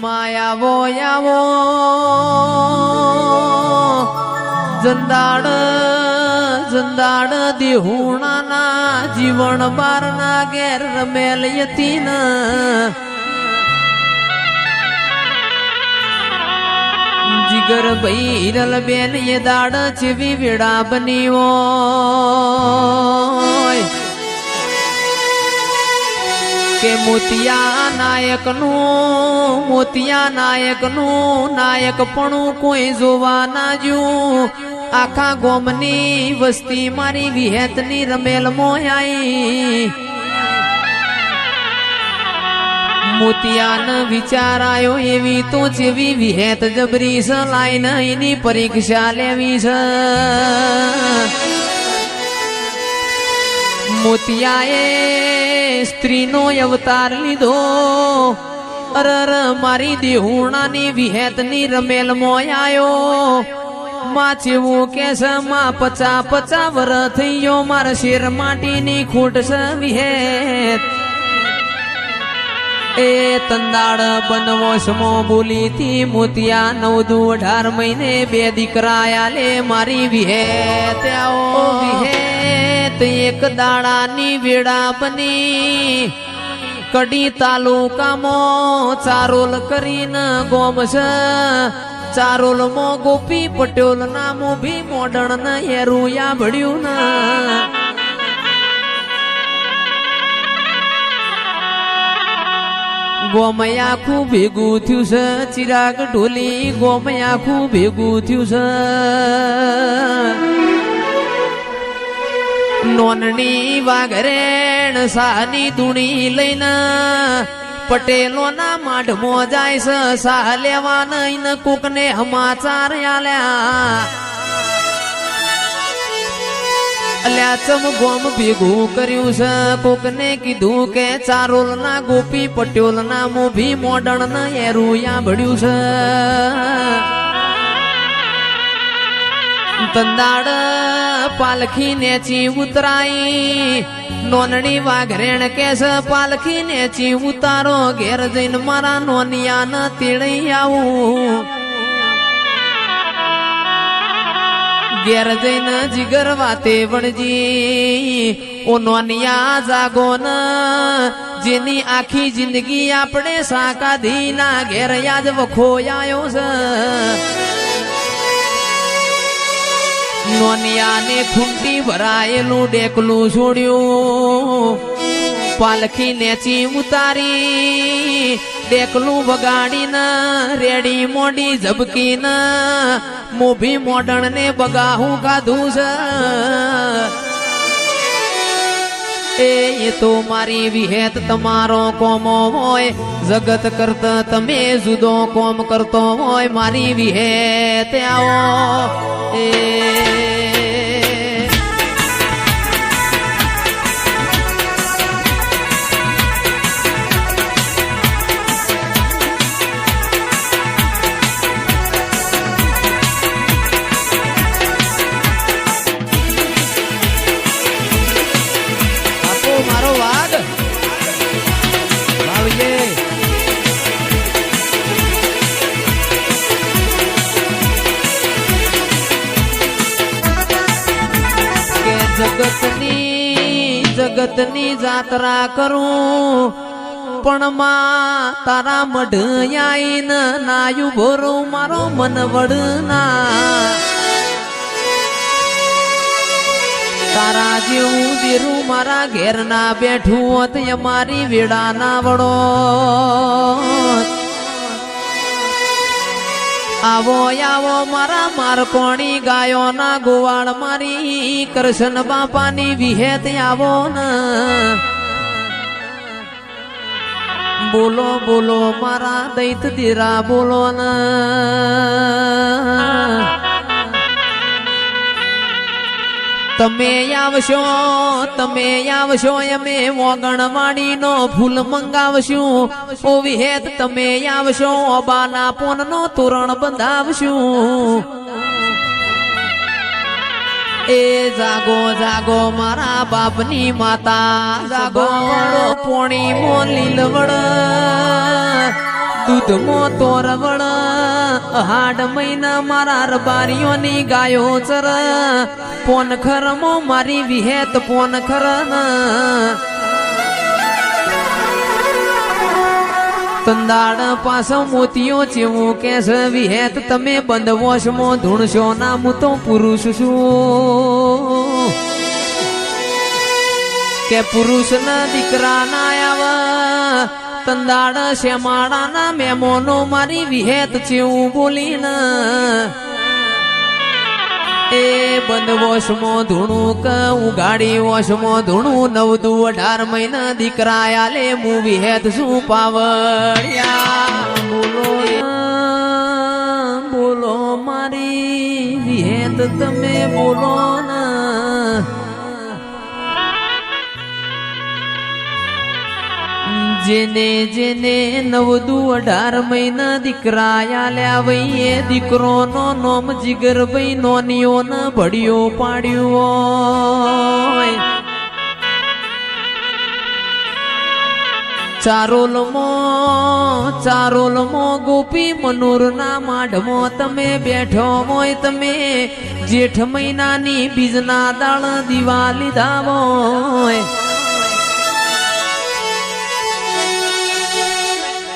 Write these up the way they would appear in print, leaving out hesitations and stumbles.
જીવનમાં આવો આવો જંદાડ જંદાડ દેહુણાના જીવન બારના ઘેર રમેલ યતીન જીગર ભાઈ હિરલ બેન એ દાડ જેવી વેડા બની હોય કે મોતિયા નાયકનું નાયકપણું કોઈ જોવા ના જ્યું આખા ગોમની વસ્તી મારી વિહેતની રમેલ મોયાઈ મોતિયાન વિચાર આયો એવી તો જેવી વિહેત જબરી છે લાઈન એની પરીક્ષા લેવી છે મોતિયાએ સ્ત્રીનો અવતાર લીધો અરર મારી દેહુણાની વિહેતની રમેલ મોયાયો માં જેવું કે છે માં 50 વર્ષ થઈ ગયો મારા શેર માટીની ખૂટ છે વિહેત એ તંદાળ બનવો સમો બોલી થી મોતિયા 9-18 મહિને 2 દીકરા આલે મારી વિહેત આવો વિહેત એક દાડાની વેડા બની કડી તાલુકામાં ચારોલ કરીને ગોમ છે ચારોલમાં ગોપી પટેલ નામો ભી મોડણ ને એરુયા ભળ્યું ના ગોમયા ખૂબ ભેગું થયું છે ચિરાગ ઢોલી ગોમયા ખૂબ ભેગું થયું છે નોનની વાઘરેણ સાની ધૂણી લઈને પટેલોના માઢમાં જાય છે સાહ લેવા નહીં કોકને સમાચાર આલ્યા અલ્યા ચમ ગોમ ભેગું કર્યું છે કોકને કીધું કે ચારોલના ગોપી પટેલ ના મોભી મોડણ ને એરુયા ભળ્યું છે તંદાડ પાલખી નેચી ઉતરાઈ નોનડી વાઘરેણ કે છે પાલખી નેચી ઉતારો ઘેર જઈને મારા નોનિયા ને તેડી આવું ઘેર જઈને જીગર વાતે વણજી ઓ નોનિયા જાગો ન જેની આખી જિંદગી આપણે સાકાધી ના ઘેર યાદ વખોયાયો છે નોનિયાને ખૂંટી ભરાયેલું ડેકલું છોડ્યું પાલખી નેચી ઉતારી ડેકલું વગાડીને રેડી મોડી ઝબકીને મોભી મોડણ ને બગાહું કાધું છે એ તો મારી વિહેત તમારો કોમો હોય જગત કરતા તમે જુદો કોમ કરતો હોય મારી વિહેત આવો એ મારો વાઘ ભાવીએ કે જગતની જાત્રા કરું પણ માં તારા મઢ આઈને નાયું ભોરું મારો મન વડના તારા જેવું દેરું મારા ઘેર ના બેઠું હોત અમારી વેડા ના વડો આવો આવો મારા મારકોણી ગાયો ના ગોવાળ મારી કૃષ્ણ બાપાની વિહેત આવો ને બોલો બોલો મારા દૈત દીરા બોલો ને તમે આવશો અમે મોગણવાડી નો ફૂલ મંગાવશું ઓ વિહેત તમે આવશો ઓબાના પોન નો તોરણ બંધાવશું એ જાગો જાગો મારા બાપની માતા જાગો પોણી મો લીલવડ દૂધમો તોરવળ હાડ મહિના મારા રબારીઓની ગાયો ચર પોન ખરમો મારી વિહેત પોન ખર તંદાડ પાછો મોતીઓ ચેવું કે છે વિહેત તમે બંધવોશમાં ધૂણશો ના હું તો પુરુષ છું કે પુરુષ ના દીકરા ના આવા તંદાડ શ્યામાળા ના મેમોનો મારી વિહેત ચેવું બોલીને એ બંધ વોશમાં ધૂણું કે ઉગાડી વોશમાં ધૂણું 9-18 મહિના દીકરા આલે હું વિહેત શું પાવડિયા બોલો મારી વિહેત તમે બોલો ના જેને જેને 9-18 મહિના દીકરા આલ્યા વઈએ દીકરો નો નોમ જીગરભાઈ નોનીઓ ને ભડિયો પાડ્યું ચારોલમો ગોપી મનોર ના માઢમો તમે બેઠો હોય તમે જેઠ મહિનાની બીજના દાળ દીવા લીધા હોય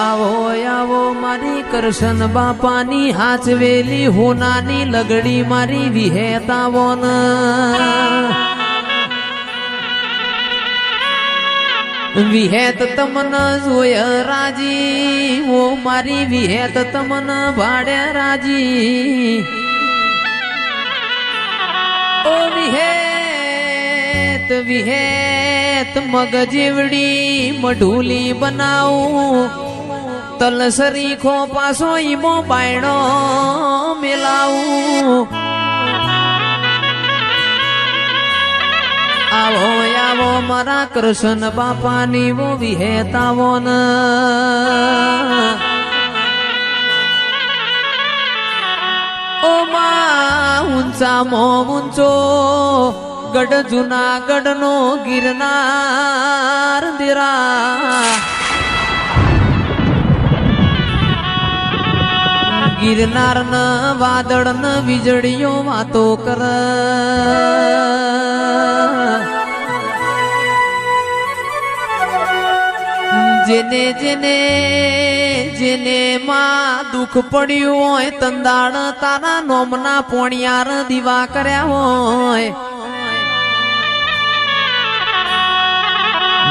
આવો આવો મારી કરશન બાપાની હાચવેલી હોનાની લગડી મારી વિહેત આવો વિહેત તમન જોય રાજી ઓ મારી વિહેત તમન ભાડે રાજી ઓ વિહેત વિહેત મગજેવડી મઢુલી બનાવું તલસરી ખો પાસો ઈમો બાયણો મેલાવું આવો આવો મારા કૃષ્ણ બાપાની વો વિહેત આવો ન ઓ માં ઊંચા મો ઊંચો ગઢ જુનાગઢ નો ગિરનાર દેરા ગિરનાર ન વાદળ ન વીજળીઓ વાતો કર જેને જેને જેને માં દુઃખ પડ્યું હોય તંદાળ તારા નોમના પોણિયાર દીવા કર્યા હોય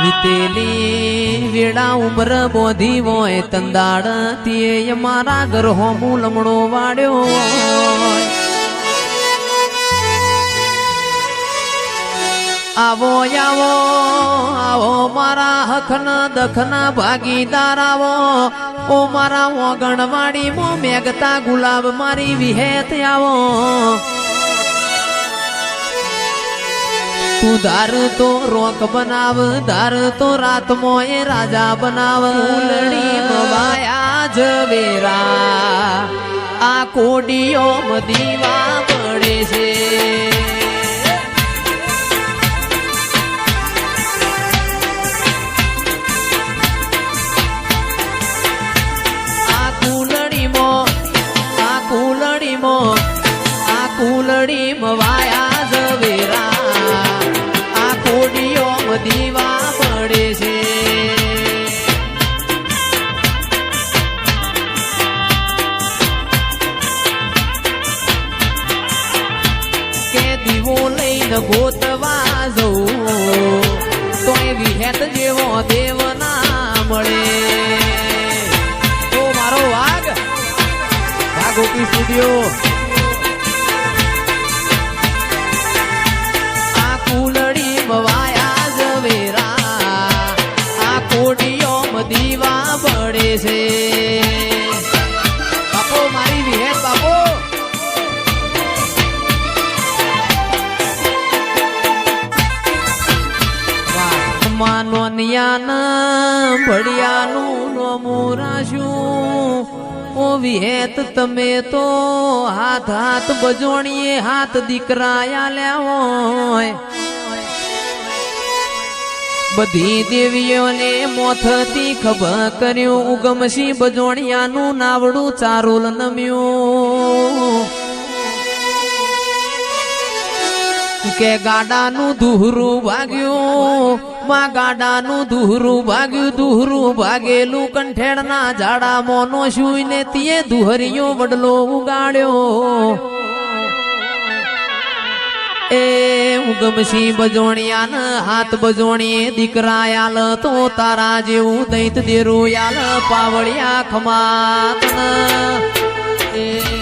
વીતેલી વેળા ઉમર બોધી હોય તંદાળ તે મારા ઘર હોમું લમણો વાડ્યો આવો આવો આવો મારા હખના દખના ભાગીદાર આવો ઓ મારા ઓગણવાડી મો મેઘતા ગુલાબ મારી વિહેત આવો તું ધાર તો રોક બનાવ ધાર તો રાત મોએ રાજા બનાવ ઉલડી મવાયા જવેરા આ કોડીઓ દીવા પડે છે આ કુલડી મવાયા જવેરા આ કોડીઓ દીવા પડે છે કે દીવો લઈને ગોતવા જવું તોય વિહેત જેવો દેવ ના મળે તો મારો વાઘ ગોપી સ્ટુડિયો આ કુલડી મવાયા જવેરા આ કોડીઓ દીવા પડે છે બાપો મારી વિહેત બાપો માનો નિયાન ભડિયાનું નોમું રાશું ઓ વિહેત તમે તો હાથ હાથ બજોણીએ હાથ દીકરા આલ્યા હોય બધી દેવીઓને મોથથી ખબર કર્યું ઉગમસિંહ બજોણિયાનું નાવડું ચારોલ નમ્યું કે ગાડાનું દુહરું ભાગ્યું માં ગાડાનું દુહરું ભાગેલું કંઠેડના ઝાડા મોનો શુઈને તીએ દુહરિયો વડલો ઉગાડ્યો એ ઉગમસિંહ બજોણિયાન હાથ બજોણીએ દીકરા યાલ તો તારા જેવું દૈત દેરું યાલ પાવળિયા ખમાત એ